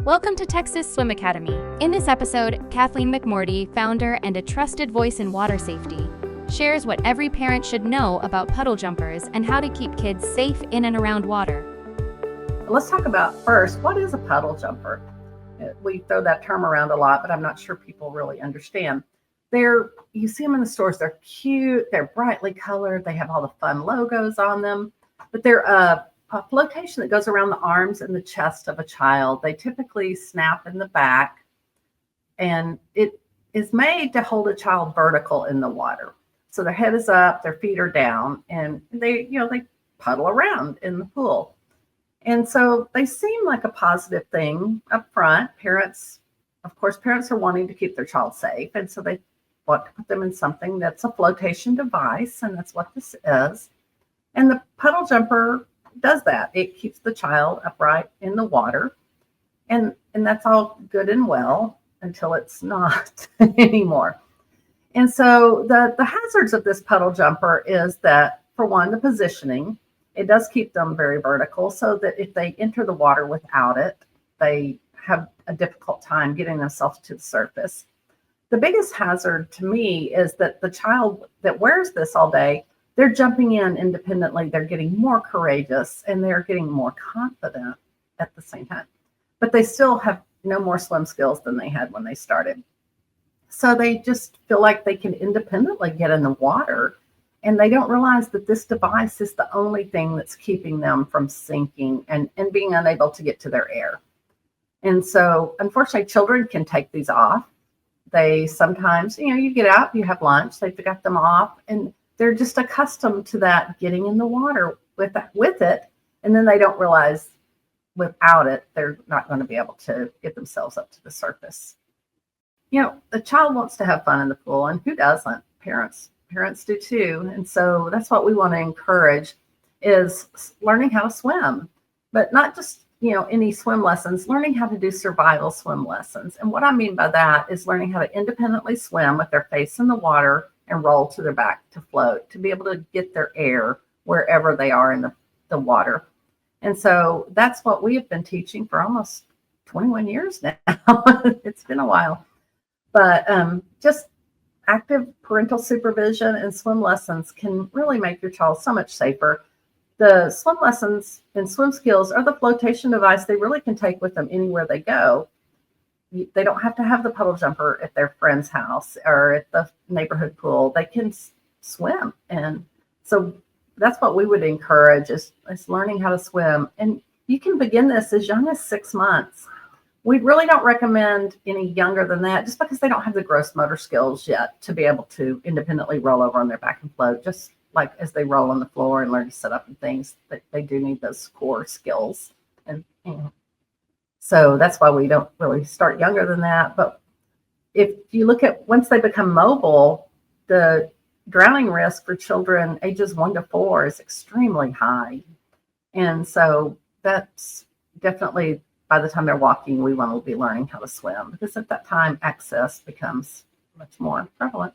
Welcome to Texas Swim Academy. In this episode, Kathleen McMorty, founder and a trusted voice in water safety, shares what every parent should know about puddle jumpers and how to keep kids safe in and around water. Let's talk about first, what is a puddle jumper? We throw that term around a lot, but I'm not sure people really understand. You see them in the stores, they're cute, they're brightly colored, they have all the fun logos on them, but they're a flotation that goes around the arms and the chest of a child. They typically snap in the back, and it is made to hold a child vertical in the water. So their head is up, their feet are down, and they puddle around in the pool. And so they seem like a positive thing up front. Parents are wanting to keep their child safe, and so they want to put them in something that's a flotation device, and that's what this is. And the puddle jumper does that. It keeps the child upright in the water, and that's all good and well until it's not anymore. And so the hazards of this puddle jumper is that, for one, the positioning. It does keep them very vertical, so that if they enter the water without it, they have a difficult time getting themselves to the surface. The biggest hazard to me is that the child that wears this all day, they're jumping in independently, they're getting more courageous, and they're getting more confident at the same time. But they still have no more swim skills than they had when they started. So they just feel like they can independently get in the water, and they don't realize that this device is the only thing that's keeping them from sinking and being unable to get to their air. And so, unfortunately, children can take these off. They sometimes, you get out, you have lunch, they've got them off, and they're just accustomed to that, getting in the water with it. And then they don't realize without it, they're not going to be able to get themselves up to the surface. The child wants to have fun in the pool, and who doesn't? Parents do too. And so that's what we want to encourage, is learning how to swim, but not just, any swim lessons, learning how to do survival swim lessons. And what I mean by that is learning how to independently swim with their face in the water and roll to their back to float, to be able to get their air wherever they are in the water. And so that's what we have been teaching for almost 21 years now. It's been a while. But just active parental supervision and swim lessons can really make your child so much safer. The swim lessons and swim skills are the flotation device they really can take with them anywhere they go. They don't have to have the puddle jumper at their friend's house or at the neighborhood pool. They can swim. And so that's what we would encourage, is learning how to swim. And you can begin this as young as 6 months. We really don't recommend any younger than that, just because they don't have the gross motor skills yet to be able to independently roll over on their back and float, just like as they roll on the floor and learn to sit up and things. They do need those core skills. And so that's why we don't really start younger than that. But if you look at, once they become mobile, the drowning risk for children ages 1 to 4 is extremely high. And so that's definitely, by the time they're walking, we want to be learning how to swim, because at that time, access becomes much more prevalent.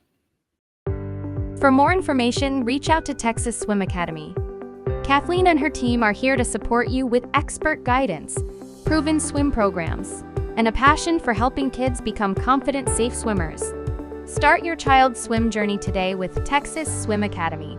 For more information, reach out to Texas Swim Academy. Kathleen and her team are here to support you with expert guidance, proven swim programs, and a passion for helping kids become confident, safe swimmers. Start your child's swim journey today with Texas Swim Academy.